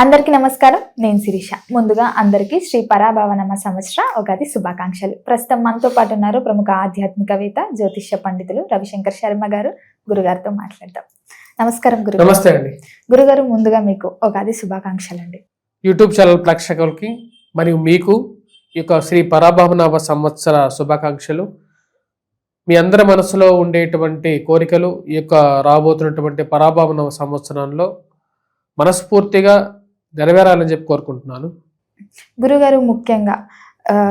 అందరికీ నమస్కారం. నేను శిరీష. ముందుగా అందరికీ శ్రీ పరాభవనామ సంవత్సర ఉగాది శుభాకాంక్షలు. ప్రస్తుతం మనతో పాటు ఉన్నారు ప్రముఖ ఆధ్యాత్మికవేత్త జ్యోతిష్య పండితులు రవిశంకర్ శర్మ గారు. గురుగారితో మాట్లాడదాం. నమస్కారం గురు. నమస్తే అండి. గురుగారు, ముందుగా మీకు ఉగాది శుభాకాంక్షలు అండి. యూట్యూబ్ ఛానల్ ప్రేక్షకులకి మరియు మీకు ఈ యొక్క శ్రీ పరాభవనామ సంవత్సర శుభాకాంక్షలు. మీ అందరి మనసులో ఉండేటువంటి కోరికలు ఈ యొక్క రాబోతున్నటువంటి పరాభవనామ సంవత్సరంలో మనస్ఫూర్తిగా నెరవేరాలని చెప్పి కోరుకుంటున్నాను. గురుగారు, ముఖ్యంగా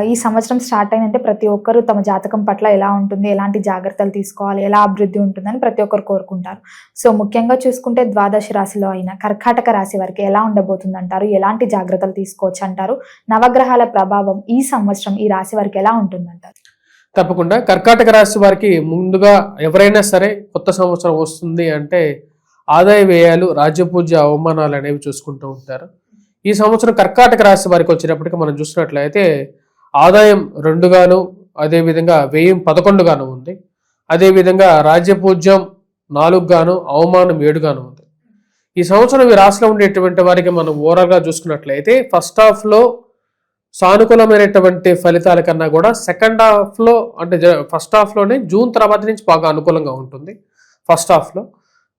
ఈ సంవత్సరం స్టార్ట్ అయిందంటే ప్రతి ఒక్కరు తమ జాతకం పట్ల ఎలా ఉంటుంది, ఎలాంటి జాగ్రత్తలు తీసుకోవాలి, ఎలా అభివృద్ధి ఉంటుందని ప్రతి ఒక్కరు కోరుకుంటారు. సో ముఖ్యంగా చూసుకుంటే ద్వాదశ రాశిలో అయిన కర్కాటక రాశి వారికి ఎలా ఉండబోతుంది అంటారు, ఎలాంటి జాగ్రత్తలు తీసుకోవచ్చు అంటారు, నవగ్రహాల ప్రభావం ఈ సంవత్సరం ఈ రాశి వారికి ఎలా ఉంటుందంటారు? తప్పకుండా కర్కాటక రాశి వారికి ముందుగా ఎవరైనా సరే కొత్త సంవత్సరం వస్తుంది అంటే ఆదాయ వ్యయాలు, రాజ్యపూజ్య అవమానాలు అనేవి చూసుకుంటూ ఉంటారు. ఈ సంవత్సరం కర్కాటక రాశి వారికి వచ్చినప్పటికీ మనం చూసినట్లయితే ఆదాయం 2గాను, అదేవిధంగా వ్యయం 11గాను ఉంది. అదేవిధంగా రాజ్యపూజ్యం 4గాను, అవమానం 7గాను ఉంది. ఈ సంవత్సరం ఈ రాశిలో ఉండేటువంటి వారికి మనం ఓవరాల్గా చూసుకున్నట్లయితే ఫస్ట్ హాఫ్లో సానుకూలమైనటువంటి ఫలితాల కన్నా కూడా సెకండ్ హాఫ్లో అంటే ఫస్ట్ హాఫ్లోనే జూన్ తర్వాత నుంచి బాగా అనుకూలంగా ఉంటుంది. ఫస్ట్ హాఫ్లో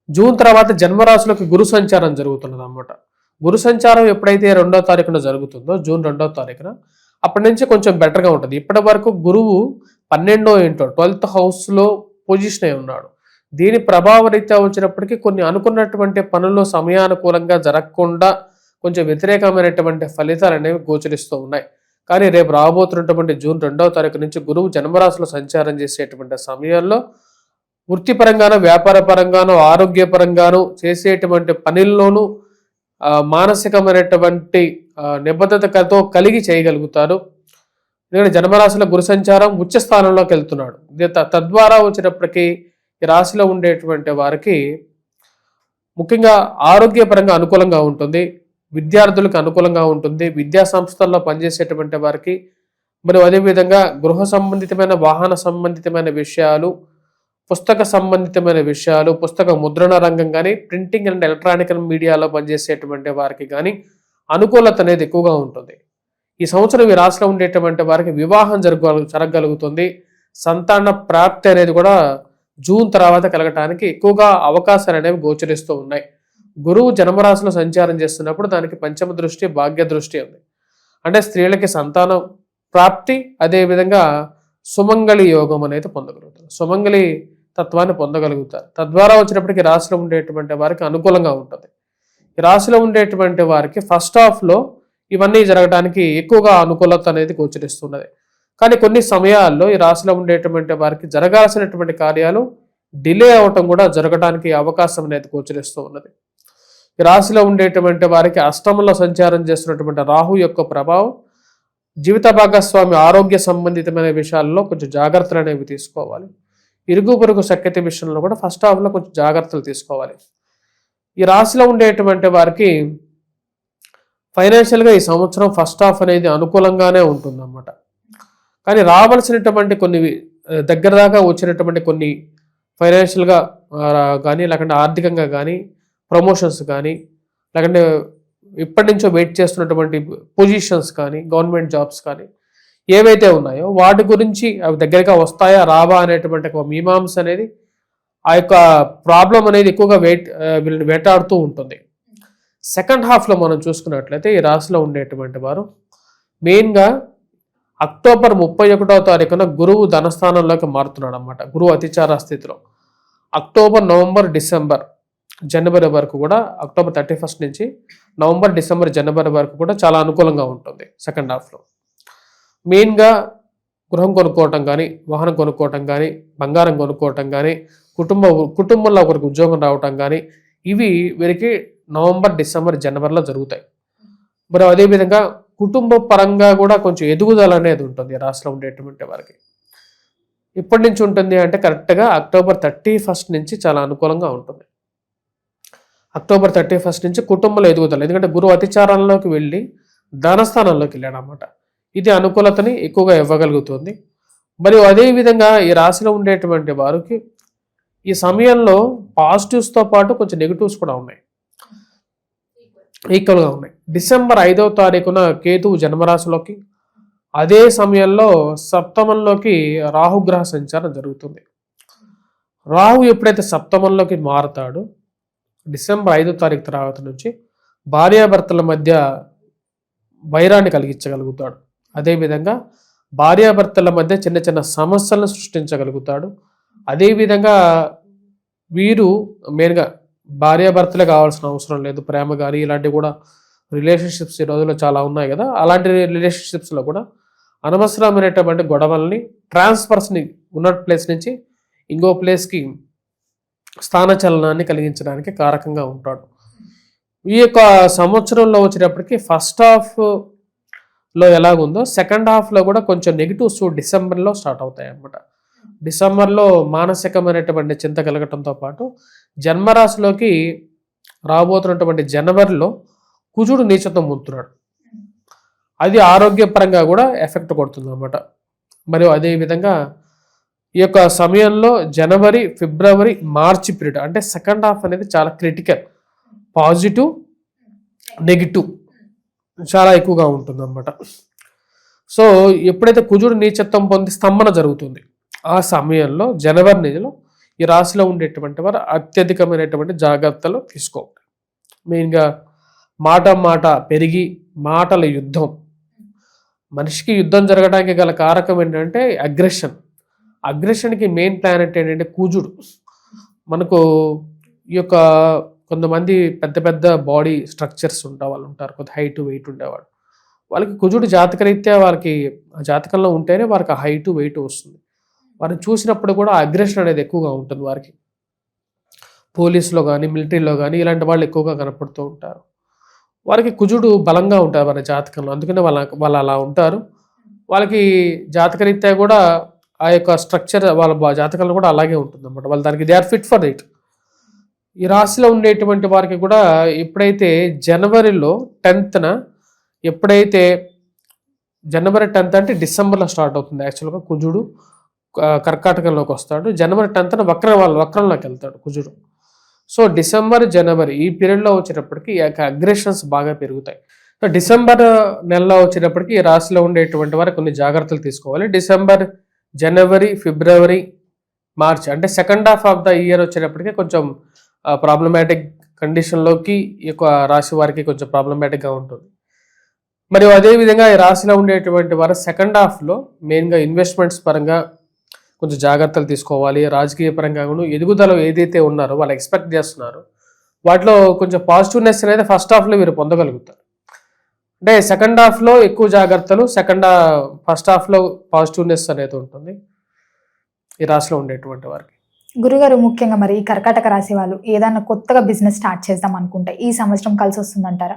జూన్ తర్వాత జన్మరాశిలోకి గురు సంచారం జరుగుతున్నది అన్నమాట. గురు సంచారం ఎప్పుడైతే 2వ తారీఖున జరుగుతుందో, జూన్ 2వ తారీఖున, అప్పటి నుంచి కొంచెం బెటర్గా ఉంటుంది. ఇప్పటి వరకు గురువు 12వ ఇంట్లో 12th హౌస్లో పొజిషన్ అయి ఉన్నాడు. దీని ప్రభావరీత్యా వచ్చినప్పటికీ కొన్ని అనుకున్నటువంటి పనుల్లో సమయానుకూలంగా జరగకుండా కొంచెం వ్యతిరేకమైనటువంటి ఫలితాలు అనేవి గోచరిస్తూ ఉన్నాయి. కానీ రేపు రాబోతున్నటువంటి జూన్ 2వ తారీఖు నుంచి గురువు జన్మరాశిలో సంచారం చేసేటువంటి సమయంలో వృత్తిపరంగానో, వ్యాపార పరంగానో, ఆరోగ్యపరంగానో చేసేటువంటి పనుల్లోనూ మానసికమైనటువంటి నిబద్ధతతో కలిగి చేయగలుగుతారు. ఎందుకంటే జన్మరాశిలో గురు సంచారం ఉచ్చ స్థానంలోకి వెళ్తున్నాడు. తద్వారా వచ్చినప్పటికీ ఈ రాశిలో ఉండేటువంటి వారికి ముఖ్యంగా ఆరోగ్యపరంగా అనుకూలంగా ఉంటుంది, విద్యార్థులకు అనుకూలంగా ఉంటుంది, విద్యా సంస్థల్లో పనిచేసేటువంటి వారికి, మరియు అదేవిధంగా గృహ సంబంధితమైన, వాహన సంబంధితమైన విషయాలు, పుస్తక సంబంధితమైన విషయాలు, పుస్తక ముద్రణ రంగం కానీ, ప్రింటింగ్ అండ్ ఎలక్ట్రానికల్ మీడియాలో పనిచేసేటువంటి వారికి కానీ అనుకూలత అనేది ఎక్కువగా ఉంటుంది. ఈ సంవత్సరం ఈ రాశిలో ఉండేటువంటి వారికి వివాహం జరగగలుగుతుంది. సంతాన ప్రాప్తి అనేది కూడా జూన్ తర్వాత కలగటానికి ఎక్కువగా అవకాశాలు అనేవి గోచరిస్తూ ఉన్నాయి. గురువు జన్మరాశిలో సంచారం చేస్తున్నప్పుడు దానికి పంచమ దృష్టి, భాగ్య దృష్టి ఉంది. అంటే స్త్రీలకి సంతానం ప్రాప్తి, అదేవిధంగా సుమంగళి యోగం అనేది పొందగలుగుతారు, సుమంగళి తత్వాన్ని పొందగలుగుతారు. తద్వారా వచ్చినప్పటికీ రాశిలో ఉండేటువంటి వారికి అనుకూలంగా ఉంటుంది. ఈ రాశిలో ఉండేటువంటి వారికి ఫస్ట్ హాఫ్లో ఇవన్నీ జరగడానికి ఎక్కువగా అనుకూలత అనేది గోచరిస్తున్నది. కానీ కొన్ని సమయాల్లో ఈ రాశిలో ఉండేటువంటి వారికి జరగాల్సినటువంటి కార్యాలు డిలే అవటం కూడా జరగడానికి అవకాశం అనేది గోచరిస్తూ ఉన్నది. ఈ రాశిలో ఉండేటువంటి వారికి అష్టమంలో సంచారం చేస్తున్నటువంటి రాహు యొక్క ప్రభావం జీవిత భాగస్వామి ఆరోగ్య సంబంధితమైన విషయాల్లో కొంచెం జాగ్రత్తలు అనేవి తీసుకోవాలి. ఇరుగు పొరుగు సఖ్యత విషయంలో కూడా ఫస్ట్ హాఫ్లో కొంచెం జాగ్రత్తలు తీసుకోవాలి. ఈ రాశిలో ఉండేటువంటి వారికి ఫైనాన్షియల్గా ఈ సంవత్సరం ఫస్ట్ హాఫ్ అనేది అనుకూలంగానే ఉంటుందన్నమాట. కానీ రావాల్సినటువంటి కొన్ని దగ్గర దాకా వచ్చినటువంటి కొన్ని ఫైనాన్షియల్గా కానీ, లేకుంటే ఆర్థికంగా కానీ, ప్రమోషన్స్ కానీ, లేకుంటే ఇప్పటి నుంచో వెయిట్ చేస్తున్నటువంటి పొజిషన్స్ కానీ, గవర్నమెంట్ జాబ్స్ కానీ ఏవైతే ఉన్నాయో వాటి గురించి అవి దగ్గరగా వస్తాయా రావా అనేటువంటి ఒక మీమాంస అనేది, ఆ యొక్క ప్రాబ్లం అనేది ఎక్కువగా వీళ్ళని వేటాడుతూ ఉంటుంది. సెకండ్ హాఫ్లో మనం చూసుకున్నట్లయితే ఈ రాశిలో ఉండేటువంటి వారు మెయిన్గా అక్టోబర్ 31వ తారీఖున గురువు ధనస్థానంలోకి మారుతున్నాడు అన్నమాట. గురువు అతిచార స్థితిలో అక్టోబర్, నవంబర్, డిసెంబర్, జనవరి వరకు కూడా, అక్టోబర్ 31 నుంచి నవంబర్, డిసెంబర్, జనవరి వరకు కూడా చాలా అనుకూలంగా ఉంటుంది. సెకండ్ హాఫ్లో మెయిన్గా గృహం కొనుక్కోవటం కానీ, వాహనం కొనుక్కోవటం కానీ, బంగారం కొనుక్కోవటం కానీ, కుటుంబంలో ఒకరికి ఉద్యోగం రావటం కానీ, ఇవి వీరికి నవంబర్, డిసెంబర్, జనవరిలో జరుగుతాయి. మరి అదేవిధంగా కుటుంబ పరంగా కూడా కొంచెం ఎదుగుదల అనేది ఉంటుంది రాశిలో ఉండేటువంటి వారికి. ఇప్పటి నుంచి ఉంటుంది అంటే కరెక్ట్గా అక్టోబర్ 31 నుంచి చాలా అనుకూలంగా ఉంటుంది. అక్టోబర్ 31 నుంచి కుటుంబంలో ఎదుగుదల, ఎందుకంటే గురువు అతిచారంలోకి వెళ్ళి ధనస్థానంలోకి వెళ్ళాడు అన్నమాట. ఇది అనుకూలతని ఎక్కువగా ఇవ్వగలుగుతుంది. మరియు అదేవిధంగా ఈ రాశిలో ఉండేటువంటి వారికి ఈ సమయంలో పాజిటివ్స్తో పాటు కొంచెం నెగిటివ్స్ కూడా ఉన్నాయి. ఈక్వల్గా ఉన్నాయి. డిసెంబర్ 5వ తారీఖున కేతువు జన్మరాశిలోకి, అదే సమయంలో సప్తమంలోకి రాహుగ్రహ సంచారం జరుగుతుంది. రాహు ఎప్పుడైతే సప్తమంలోకి మారుతాడో డిసెంబర్ 5వ తారీఖు తర్వాత నుంచి భార్యాభర్తల మధ్య వైరాన్ని కలిగించగలుగుతాడు. అదేవిధంగా భార్యాభర్తల మధ్య చిన్న చిన్న సమస్యలను సృష్టించగలుగుతాడు. అదేవిధంగా వీరు మెయిన్గా భార్యాభర్తలే కావాల్సిన అవసరం లేదు, ప్రేమ కానీ ఇలాంటివి కూడా రిలేషన్షిప్స్ ఈ రోజుల్లో చాలా ఉన్నాయి కదా, అలాంటి రిలేషన్షిప్స్లో కూడా అనవసరమైనటువంటి గొడవల్ని, ట్రాన్స్ఫర్స్ని ఉన్న ప్లేస్ నుంచి ఇంకో ప్లేస్కి స్థానచలనాన్ని కలిగించడానికి కారకంగా ఉంటాడు. ఈ యొక్క సంవత్సరంలో వచ్చేటప్పటికి ఫస్ట్ హాఫ్లో ఎలాగుందో సెకండ్ హాఫ్లో కూడా కొంచెం నెగిటివ్స్ డిసెంబర్లో స్టార్ట్ అవుతాయి అన్నమాట. డిసెంబర్లో మానసికమైనటువంటి చింత కలగటంతో పాటు జన్మరాశిలోకి రాబోతున్నటువంటి జనవరిలో కుజుడు నీచత్వం పొందుతున్నాడు. అది ఆరోగ్యపరంగా కూడా ఎఫెక్ట్ కొడుతుంది అన్నమాట. మరియు అదేవిధంగా ఈ యొక్క సమయంలో జనవరి, ఫిబ్రవరి, మార్చి పీరియడ్ అంటే సెకండ్ హాఫ్ అనేది చాలా క్రిటికల్. పాజిటివ్, నెగిటివ్ చాలా ఎక్కువగా ఉంటుంది అన్నమాట. సో ఎప్పుడైతే కుజుడు నీచత్వం పొంది స్తంభన జరుగుతుంది, ఆ సమయంలో జనవరి నెలలో ఈ రాశిలో ఉండేటువంటి వారు అత్యధికమైనటువంటి జాగ్రత్తలు తీసుకోవాలి. మెయిన్గా మాట పెరిగి మాటల యుద్ధం. మనిషికి యుద్ధం జరగడానికి గల కారకం ఏంటంటే అగ్రెషన్కి మెయిన్ ప్లానెట్ ఏంటంటే కుజుడు. మనకు ఈ యొక్క కొంతమంది పెద్ద పెద్ద బాడీ స్ట్రక్చర్స్ వాళ్ళు ఉంటారు, కొంత హైట్ వెయిట్ ఉండేవాడు. వాళ్ళకి కుజుడు జాతకరీత్యా వాళ్ళకి ఆ జాతకంలో ఉంటేనే వారికి ఆ హైట్ వెయిట్ వస్తుంది. వారిని చూసినప్పుడు కూడా అగ్రెషన్ అనేది ఎక్కువగా ఉంటుంది వారికి. పోలీసులో కానీ మిలిటరీలో కానీ ఇలాంటి వాళ్ళు ఎక్కువగా కనపడుతూ ఉంటారు. వారికి కుజుడు బలంగా ఉంటారు వారి జాతకంలో, అందుకనే వాళ్ళు అలా ఉంటారు. వాళ్ళకి జాతకరీత్యా కూడా ఆ యొక్క స్ట్రక్చర్ వాళ్ళ జాతకంలో కూడా అలాగే ఉంటుంది అన్నమాట. వాళ్ళు దానికి they are fit for it. ఈ రాశిలో ఉండేటువంటి వారికి కూడా ఎప్పుడైతే జనవరిలో 10th ఎప్పుడైతే జనవరి 10th అంటే డిసెంబర్లో స్టార్ట్ అవుతుంది యాక్చువల్గా. కుజుడు కర్కాటకంలోకి వస్తాడు. జనవరి 10th వక్రంలోకి వెళ్తాడు కుజుడు. సో డిసెంబర్, జనవరి ఈ పీరియడ్లో వచ్చేటప్పటికి ఈ యొక్క అగ్రెషన్స్ బాగా పెరుగుతాయి. సో డిసెంబర్ నెలలో వచ్చేటప్పటికి ఈ రాశిలో ఉండేటువంటి వారు కొన్ని జాగ్రత్తలు తీసుకోవాలి. డిసెంబర్, జనవరి, ఫిబ్రవరి, మార్చ్ అంటే second half of the year వచ్చేటప్పటికి కొంచెం ప్రాబ్లమాటిక్ కండిషన్లోకి ఈ యొక్క రాశి వారికి కొంచెం ప్రాబ్లమాటిక్గా ఉంటుంది. మరియు అదేవిధంగా ఈ రాశిలో ఉండేటువంటి వారు సెకండ్ హాఫ్లో మెయిన్గా ఇన్వెస్ట్మెంట్స్ పరంగా కొంచెం జాగ్రత్తలు తీసుకోవాలి. రాజకీయ పరంగా ఎదుగుదల ఏదైతే ఉన్నారో వాళ్ళు ఎక్స్పెక్ట్ చేస్తున్నారో వాటిలో కొంచెం పాజిటివ్నెస్ అనేది ఫస్ట్ హాఫ్లో మీరు పొందగలుగుతారు. అంటే సెకండ్ హాఫ్లో ఎక్కువ జాగ్రత్తలు, ఫస్ట్ హాఫ్లో పాజిటివ్నెస్ అనేది ఉంటుంది ఈ రాశిలో ఉండేటువంటి వారికి. గురుగారు, ముఖ్యంగా మరి ఈ కర్కాటక రాశి వాళ్ళు ఏదైనా కొత్తగా బిజినెస్ స్టార్ట్ చేద్దాం అనుకుంటే ఈ సంవత్సరం కలిసి వస్తుందంటారా?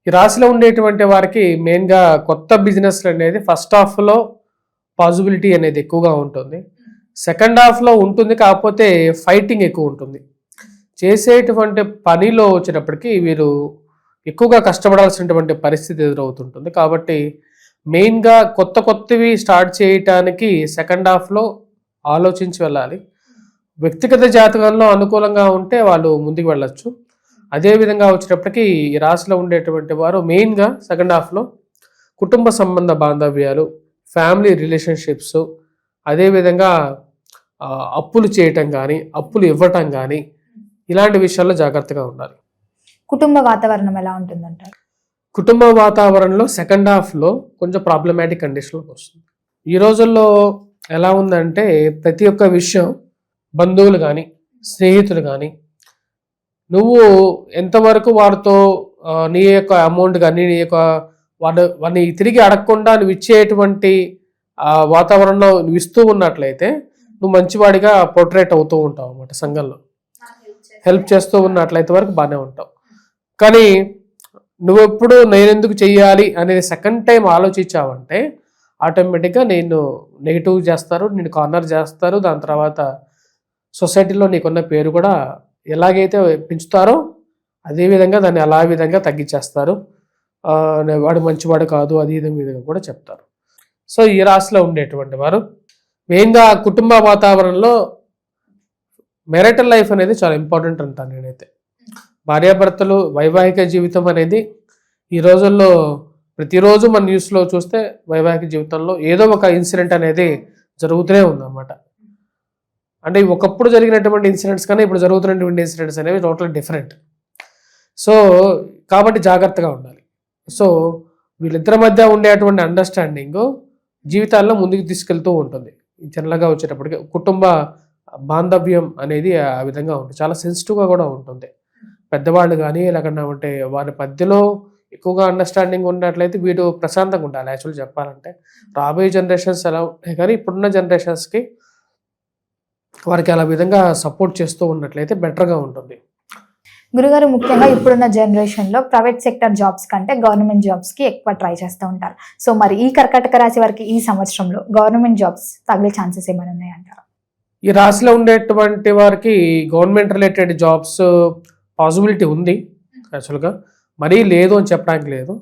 ఈ రాశిలో ఉండేటువంటి వారికి మెయిన్గా కొత్త బిజినెస్ అనేది ఫస్ట్ హాఫ్లో పాసిబిలిటీ అనేది ఎక్కువగా ఉంటుంది. సెకండ్ హాఫ్లో ఉంటుంది, కాకపోతే ఫైటింగ్ ఎక్కువ ఉంటుంది. చేసేటువంటి పనిలో వచ్చేటప్పటికి వీరు ఎక్కువగా కష్టపడాల్సినటువంటి పరిస్థితి ఎదురవుతుంటుంది. కాబట్టి మెయిన్గా కొత్తవి స్టార్ట్ చేయటానికి సెకండ్ హాఫ్లో ఆలోచించి వెళ్ళాలి. వ్యక్తిగత జాతకంలో అనుకూలంగా ఉంటే వాళ్ళు ముందుకు వెళ్ళచ్చు. అదేవిధంగా వచ్చేటప్పటికి ఈ రాశిలో ఉండేటువంటి వారు మెయిన్గా సెకండ్ హాఫ్లో కుటుంబ సంబంధ బాంధవ్యాలు, ఫ్యామిలీ రిలేషన్షిప్స్, అదేవిధంగా అప్పులు చేయటం కానీ అప్పులు ఇవ్వటం కానీ ఇలాంటి విషయాల్లో జాగ్రత్తగా ఉండాలి. కుటుంబ వాతావరణం ఎలా ఉంటుందంటారు? కుటుంబ వాతావరణంలో సెకండ్ హాఫ్లో కొంచెం ప్రాబ్లమాటిక్ కండిషన్లోకి వస్తుంది. ఈ రోజుల్లో ఎలా ఉందంటే ప్రతి ఒక్క విషయం బంధువులు కానీ స్నేహితులు కానీ నువ్వు ఎంతవరకు వారితో నీ యొక్క అమౌంట్ కానీ నీ యొక్క వాడిని తిరిగి అడగకుండా నువ్వు ఇచ్చేటువంటి వాతావరణంలో నువ్వు ఇస్తూ ఉన్నట్లయితే నువ్వు మంచివాడిగా పోర్ట్రేట్ అవుతూ ఉంటావు అన్నమాట. సంఘంలో హెల్ప్ చేస్తూ ఉన్నట్లయితే వరకు బాగానే ఉంటావు. కానీ నువ్వెప్పుడు నేనెందుకు చెయ్యాలి అనేది సెకండ్ టైం ఆలోచించావంటే ఆటోమేటిక్గా నేను నెగిటివ్ చేస్తారు, నేను కార్నర్ చేస్తారు. దాని తర్వాత సొసైటీలో నీకున్న పేరు కూడా ఎలాగైతే పెంచుతారో అదేవిధంగా దాన్ని అలా విధంగా తగ్గించేస్తారు. వాడు మంచివాడు కాదు అది ఇది విధంగా కూడా చెప్తారు. సో ఈ రాశిలో ఉండేటువంటి వారు మెయిన్గా కుటుంబ వాతావరణంలో మ్యారిటల్ లైఫ్ అనేది చాలా ఇంపార్టెంట్ అంటాను నేనైతే. భార్యాభర్తలు వైవాహిక జీవితం అనేది ఈ రోజుల్లో ప్రతిరోజు మన న్యూస్లో చూస్తే వైవాహిక జీవితంలో ఏదో ఒక ఇన్సిడెంట్ అనేది జరుగుతూనే ఉందన్నమాట. అంటే ఒకప్పుడు జరిగినటువంటి ఇన్సిడెంట్స్ కానీ ఇప్పుడు జరుగుతున్నటువంటి ఇన్సిడెంట్స్ అనేవి టోటల్ డిఫరెంట్. సో కాబట్టి జాగ్రత్తగా ఉండాలి. సో వీళ్ళిద్దరి మధ్య ఉండేటువంటి అండర్స్టాండింగ్ జీవితాల్లో ముందుకు తీసుకెళ్తూ ఉంటుంది. జనరల్గా వచ్చేటప్పటికి కుటుంబ బాంధవ్యం అనేది ఆ విధంగా ఉంటుంది, చాలా సెన్సిటివ్గా కూడా ఉంటుంది. పెద్దవాళ్ళు కానీ లేకుండా ఉంటే వారి మధ్యలో ఎక్కువగా అండర్స్టాండింగ్ ఉన్నట్లయితే వీడు ప్రశాంతంగా ఉండాలి. యాక్చువల్లీ చెప్పాలంటే రాబోయే జనరేషన్స్ ఎలా ఉంటాయి కానీ ఇప్పుడున్న జనరేషన్స్కి వారికి అలా విధంగా సపోర్ట్ చేస్తూ ఉన్నట్లయితే బెటర్గా ఉంటుంది. గురుగారు, ముఖ్యంగా ఇప్పుడున్న జనరేషన్లో ప్రైవేట్ సెక్టర్ జాబ్స్ కంటే గవర్నమెంట్ జాబ్స్కి ఎక్కువ ట్రై చేస్తూ ఉంటారు. సో మరి ఈ కర్కాటక రాశి వారికి ఈ సంవత్సరంలో గవర్నమెంట్ జాబ్స్ తగిలే ఛాన్సెస్ ఏమైనా ఉన్నాయంటారా? ఈ రాశిలో ఉండేటువంటి వారికి గవర్నమెంట్ రిలేటెడ్ జాబ్స్ పాసిబిలిటీ ఉంది. యాక్చువల్గా మరీ లేదు అని చెప్పడానికి లేదు.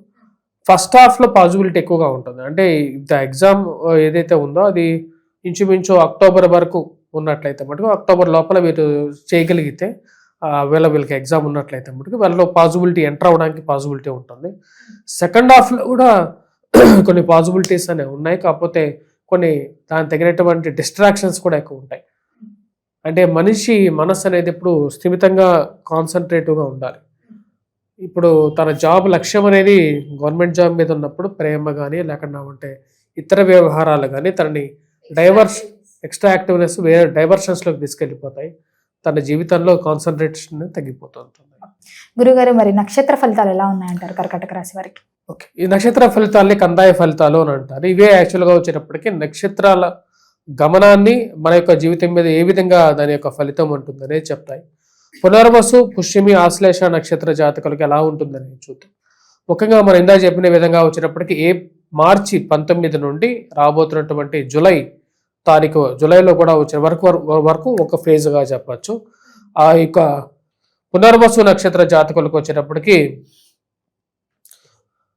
ఫస్ట్ హాఫ్లో పాసిబిలిటీ ఎక్కువగా ఉంటుంది. అంటే ద ఎగ్జామ్ ఏదైతే ఉందో అది ఇంచుమించు అక్టోబర్ వరకు ఉన్నట్లయితే మటుకు అక్టోబర్ లోపల వీరు చేయగలిగితే వీళ్ళకి ఎగ్జామ్ ఉన్నట్లయితే మటుకు వాళ్ళలో పాసిబిలిటీ ఎంటర్ అవ్వడానికి పాసిబిలిటీ ఉంటుంది. సెకండ్ హాఫ్లో కూడా కొన్ని పాసిబిలిటీస్ అనేవి ఉన్నాయి. కాకపోతే కొన్ని దానికి తగినటువంటి డిస్ట్రాక్షన్స్ కూడా ఎక్కువ ఉంటాయి. అంటే మనిషి మనసు అనేది ఇప్పుడు స్థిమితంగా కాన్సన్ట్రేటివ్గా ఉండాలి. ఇప్పుడు తన జాబ్ లక్ష్యం అనేది గవర్నమెంట్ జాబ్ మీద ఉన్నప్పుడు ప్రేమ కానీ లేకుండా ఉంటే ఇతర వ్యవహారాలు కానీ తనని ఎక్స్ట్రా యాక్టివ్నెస్ వేరే డైవర్షన్స్లోకి తీసుకెళ్ళిపోతాయి. తన జీవితంలో కాన్సన్ట్రేషన్ తగ్గిపోతూ ఉంటుంది. గురుగారు, మరి నక్షత్ర ఫలితాలు ఎలా ఉన్నాయంటారు కర్కాటక రాశి వారికి? ఓకే, ఈ నక్షత్ర ఫలితాలని కందాయ ఫలితాలు అని అంటారు. ఇవే యాక్చువల్గా వచ్చేటప్పటికి నక్షత్రాల గమనాన్ని మన యొక్క జీవితం మీద ఏ విధంగా దాని యొక్క ఫలితం ఉంటుందనే చెప్తాయి. పునర్వసు, పుష్యమి, ఆశ్లేష నక్షత్ర జాతకులకు ఎలా ఉంటుందని చూద్దాం. ముఖ్యంగా మనం ఇందా చెప్పిన విధంగా వచ్చేటప్పటికి మార్చి 19 నుండి రాబోతున్నటువంటి జూలైలో కూడా వచ్చే వరకు ఒక ఫేజ్గా చెప్పచ్చు. ఆ యొక్క పునర్వసు నక్షత్ర జాతకులకు వచ్చేటప్పటికి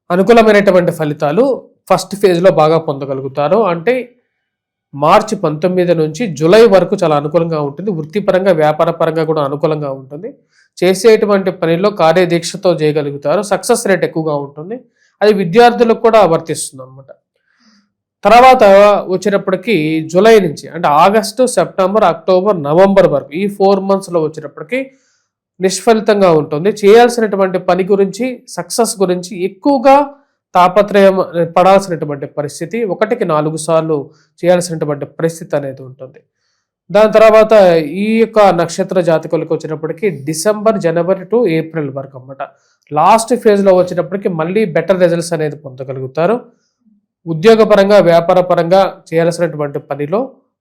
అనుకూలమైనటువంటి ఫలితాలు ఫస్ట్ ఫేజ్లో బాగా పొందగలుగుతారు. అంటే మార్చి 19 నుంచి జూలై వరకు చాలా అనుకూలంగా ఉంటుంది. వృత్తిపరంగా వ్యాపారపరంగా కూడా అనుకూలంగా ఉంటుంది. చేసేటువంటి పనిలో కార్యదీక్షతో చేయగలుగుతారు. సక్సెస్ రేట్ ఎక్కువగా ఉంటుంది. అది విద్యార్థులకు కూడా వర్తిస్తుంది అన్నమాట. తర్వాత వచ్చేటప్పటికి జూలై నుంచి అంటే ఆగస్టు, సెప్టెంబర్, అక్టోబర్, నవంబర్ వరకు ఈ 4 monthsలో వచ్చేటప్పటికి నిష్ఫలితంగా ఉంటుంది. చేయాల్సినటువంటి పని గురించి సక్సెస్ గురించి ఎక్కువగా తాపత్రయం పడాల్సినటువంటి పరిస్థితి, 1కి 4 సార్లు చేయాల్సినటువంటి పరిస్థితి అనేది ఉంటుంది. దాని తర్వాత ఈ యొక్క నక్షత్ర జాతకులకు వచ్చినప్పటికీ డిసెంబర్, జనవరి టు ఏప్రిల్ వరకు అన్నమాట. లాస్ట్ ఫేజ్లో వచ్చేటప్పటికి మళ్ళీ బెటర్ రిజల్ట్స్ అనేది పొందగలుగుతారు. ఉద్యోగపరంగా వ్యాపారపరంగా చేయాల్సినటువంటి పనిలో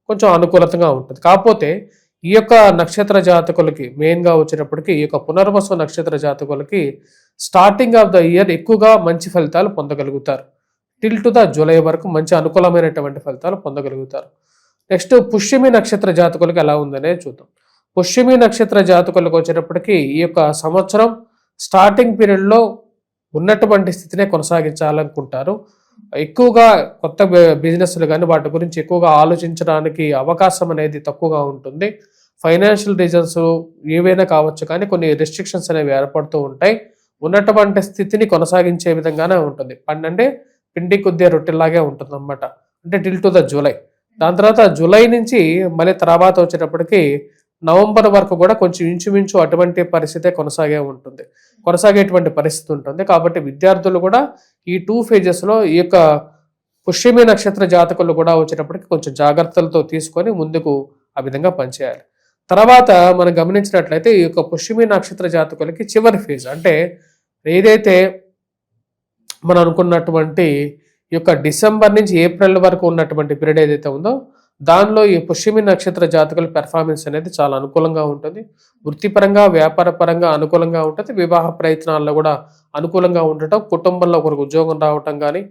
కొంచెం అనుకూలతగా ఉంటుంది. కాకపోతే ఈ యొక్క నక్షత్ర జాతకులకి మెయిన్గా వచ్చేటప్పటికి ఈ యొక్క పునర్వసు నక్షత్ర జాతకులకి స్టార్టింగ్ ఆఫ్ ద ఇయర్ ఎక్కువగా మంచి ఫలితాలు పొందగలుగుతారు. టిల్ టు ద జూలై వరకు మంచి అనుకూలమైనటువంటి ఫలితాలు పొందగలుగుతారు. నెక్స్ట్ పుష్యమి నక్షత్ర జాతకులకు ఎలా ఉందనే చూద్దాం. పుష్యమి నక్షత్ర జాతకులకు వచ్చేటప్పటికి ఈ యొక్క సంవత్సరం స్టార్టింగ్ పీరియడ్లో ఉన్నటువంటి స్థితినే కొనసాగించాలనుకుంటారు. ఎక్కువగా కొత్త బిజినెస్లు కానీ వాటి గురించి ఎక్కువగా ఆలోచించడానికి అవకాశం అనేది తక్కువగా ఉంటుంది. ఫైనాన్షియల్ రీజన్స్ ఏవైనా కావచ్చు కానీ కొన్ని రెస్ట్రిక్షన్స్ అనేవి ఏర్పడుతూ ఉంటాయి. ఉన్నటువంటి స్థితిని కొనసాగించే విధంగానే ఉంటుంది. అంటే పిండి కొద్దిగా రొట్టెలాగే ఉంటుంది అన్నమాట. అంటే టిల్ టు ద జూలై. దాని తర్వాత జూలై నుంచి మళ్ళీ తర్వాత వచ్చేటప్పటికి నవంబర్ వరకు కూడా కొంచెం ఇంచుమించు అటువంటి పరిస్థితే కొనసాగేటువంటి పరిస్థితి ఉంటుంది. కాబట్టి విద్యార్థులు కూడా ఈ 2 phases ఈ యొక్క పుష్యమి నక్షత్ర జాతకులు కూడా వచ్చేటప్పటికి కొంచెం జాగ్రత్తలతో తీసుకొని ముందుకు ఆ విధంగా పనిచేయాలి. తర్వాత మనం గమనించినట్లయితే ఈ యొక్క పుష్యమి నక్షత్ర జాతకులకి చివరి ఫేజ్ అంటే ఏదైతే మనం అనుకున్నటువంటి ఈ యొక్క డిసెంబర్ నుంచి ఏప్రిల్ వరకు ఉన్నటువంటి పీరియడ్ ఏదైతే ఉందో దానిలో ఈ పుష్యమి నక్షత్ర జాతకుల పెర్ఫార్మెన్స్ అనేది చాలా అనుకూలంగా ఉంటుంది. వృత్తిపరంగా వ్యాపారపరంగా అనుకూలంగా ఉంటుంది. వివాహ ప్రయత్నాల్లో కూడా అనుకూలంగా ఉండటం, కుటుంబంలో ఒకరికి ఉద్యోగం రావటం కానీ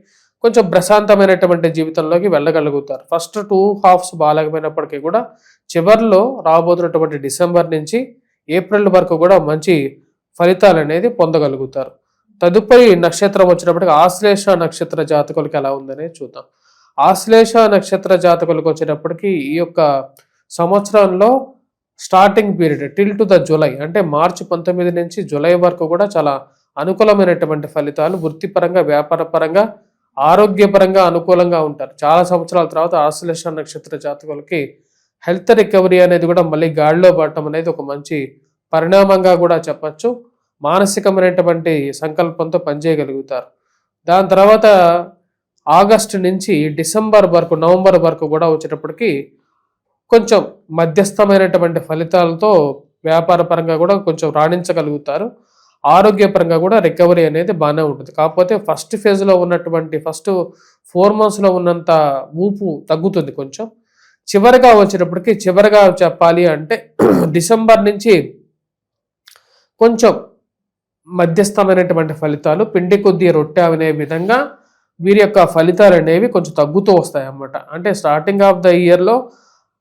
కొంచెం ప్రశాంతమైనటువంటి జీవితంలోకి వెళ్ళగలుగుతారు. ఫస్ట్ 2 halves బాగాలేకపోయినప్పటికీ కూడా చివరిలో రాబోతున్నటువంటి డిసెంబర్ నుంచి ఏప్రిల్ వరకు కూడా మంచి ఫలితాలు అనేది పొందగలుగుతారు. తదుపరి నక్షత్రం వచ్చినప్పటికీ ఆశ్లేష నక్షత్ర జాతకులకి ఎలా ఉందనే చూద్దాం. ఆశ్లేష నక్షత్ర జాతకులకు వచ్చేటప్పటికి ఈ యొక్క సంవత్సరంలో starting period till to the July, అంటే మార్చి 19 నుంచి జూలై వరకు కూడా చాలా అనుకూలమైనటువంటి ఫలితాలు, వృత్తిపరంగా, వ్యాపారపరంగా, ఆరోగ్యపరంగా అనుకూలంగా ఉంటారు. చాలా సంవత్సరాల తర్వాత ఆశ్లేష నక్షత్ర జాతకులకి హెల్త్ రికవరీ అనేది కూడా మళ్ళీ గాడిలో పడటం అనేది ఒక మంచి పరిణామంగా కూడా చెప్పచ్చు. మానసికమైనటువంటి సంకల్పంతో పనిచేయగలుగుతారు. దాని తర్వాత ఆగస్టు నుంచి డిసెంబర్ వరకు, నవంబర్ వరకు కూడా వచ్చేటప్పటికి కొంచెం మధ్యస్థమైనటువంటి ఫలితాలతో వ్యాపార పరంగా కూడా కొంచెం రాణించగలుగుతారు. ఆరోగ్యపరంగా కూడా రికవరీ అనేది బాగానే ఉంటుంది. కాకపోతే ఫస్ట్ ఫేజ్లో ఉన్నటువంటి ఫస్ట్ 4 monthsలో ఉన్నంత ఊపు తగ్గుతుంది కొంచెం. చివరిగా వచ్చేటప్పటికి, చివరిగా చెప్పాలి అంటే డిసెంబర్ నుంచి కొంచెం మధ్యస్థమైనటువంటి ఫలితాలు, పిండి కొద్దీ రొట్టె అనే విధంగా వీరి యొక్క ఫలితాలు అనేవి కొంచెం తగ్గుతూ వస్తాయి అన్నమాట. అంటే స్టార్టింగ్ ఆఫ్ ద ఇయర్లో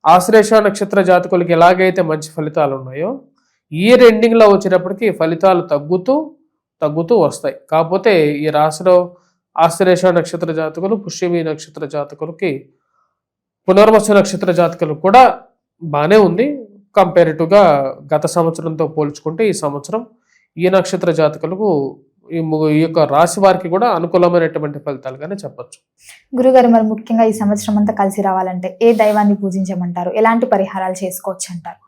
ఆశ్లేష నక్షత్ర జాతకులకి ఎలాగైతే మంచి ఫలితాలు ఉన్నాయో, ఇయర్ ఎండింగ్లో వచ్చేటప్పటికి ఫలితాలు తగ్గుతూ వస్తాయి. కాకపోతే ఈ రాశిలో ఆశ్లేష నక్షత్ర జాతకులు, పుష్యమి నక్షత్ర జాతకులకి, పునర్వసు నక్షత్ర జాతకులు కూడా బాగానే ఉంది. కంపేరిటివ్గా గత సంవత్సరంతో పోల్చుకుంటే ఈ సంవత్సరం ఈ నక్షత్ర జాతకులకు, ఈ యొక్క రాశి వారికి కూడా అనుకూలమైనటువంటి ఫలితాలుగానే చెప్పచ్చు. గురుగారు, మరి ముఖ్యంగా ఈ సంవత్సరం అంతా కలిసి రావాలంటే ఏ దైవాన్ని పూజించమంటారు? ఎలాంటి పరిహారాలు చేసుకోవచ్చు అంటారు?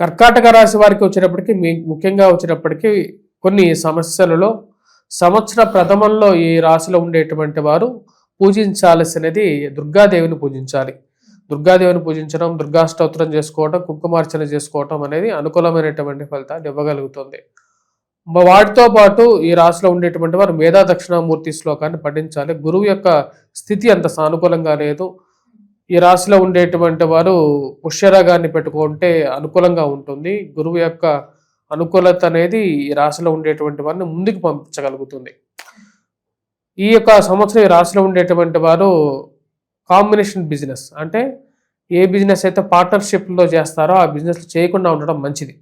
కర్కాటక రాశి వారికి వచ్చేటప్పటికి, ముఖ్యంగా వచ్చేటప్పటికి కొన్ని సమస్యలలో సంవత్సర ప్రథమంలో ఈ రాశిలో ఉండేటువంటి వారు పూజించాల్సినది దుర్గాదేవిని పూజించాలి. దుర్గాదేవిని పూజించడం, దుర్గా స్తోత్రం చేసుకోవడం, కుంకుమార్చన చేసుకోవటం అనేది అనుకూలమైనటువంటి ఫలితాలు ఇవ్వగలుగుతుంది. వాటితో పాటు ఈ రాశిలో ఉండేటువంటి వారు మేధా దక్షిణామూర్తి శ్లోకాన్ని పఠించాలి. గురువు యొక్క స్థితి అంత సానుకూలంగా లేదు. ఈ రాశిలో ఉండేటువంటి వారు పుష్యరాగాన్ని పెట్టుకుంటే అనుకూలంగా ఉంటుంది. గురువు యొక్క అనుకూలత అనేది ఈ రాశిలో ఉండేటువంటి వారిని ముందుకు పంపించగలుగుతుంది. ఈ యొక్క సంవత్సరం ఈ రాశిలో ఉండేటువంటి వారు కాంబినేషన్ బిజినెస్, అంటే ఏ బిజినెస్ అయితే పార్ట్నర్షిప్లో చేస్తారో ఆ బిజినెస్ చేయకుండా ఉండడం మంచిది.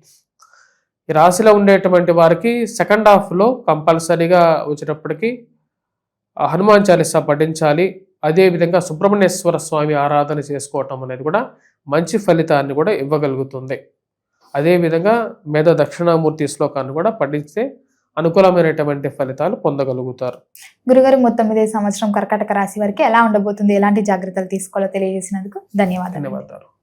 ఈ రాశిలో ఉండేటువంటి వారికి సెకండ్ హాఫ్లో కంపల్సరీగా వచ్చేటప్పటికి హనుమాన్ చాలీసా పఠించాలి. అదేవిధంగా సుబ్రహ్మణ్యేశ్వర స్వామి ఆరాధన చేసుకోవటం అనేది కూడా మంచి ఫలితాన్ని కూడా ఇవ్వగలుగుతుంది. అదేవిధంగా మేధ దక్షిణామూర్తి శ్లోకాన్ని కూడా పఠిస్తే అనుకూలమైనటువంటి ఫలితాలు పొందగలుగుతారు. గురుగారు, మొత్తం మీద ఈ సంవత్సరం కర్కాటక రాశి వారికి ఎలా ఉండబోతుంది, ఎలాంటి జాగ్రత్తలు తీసుకోవాలో తెలియజేసినందుకు ధన్యవాదాలు.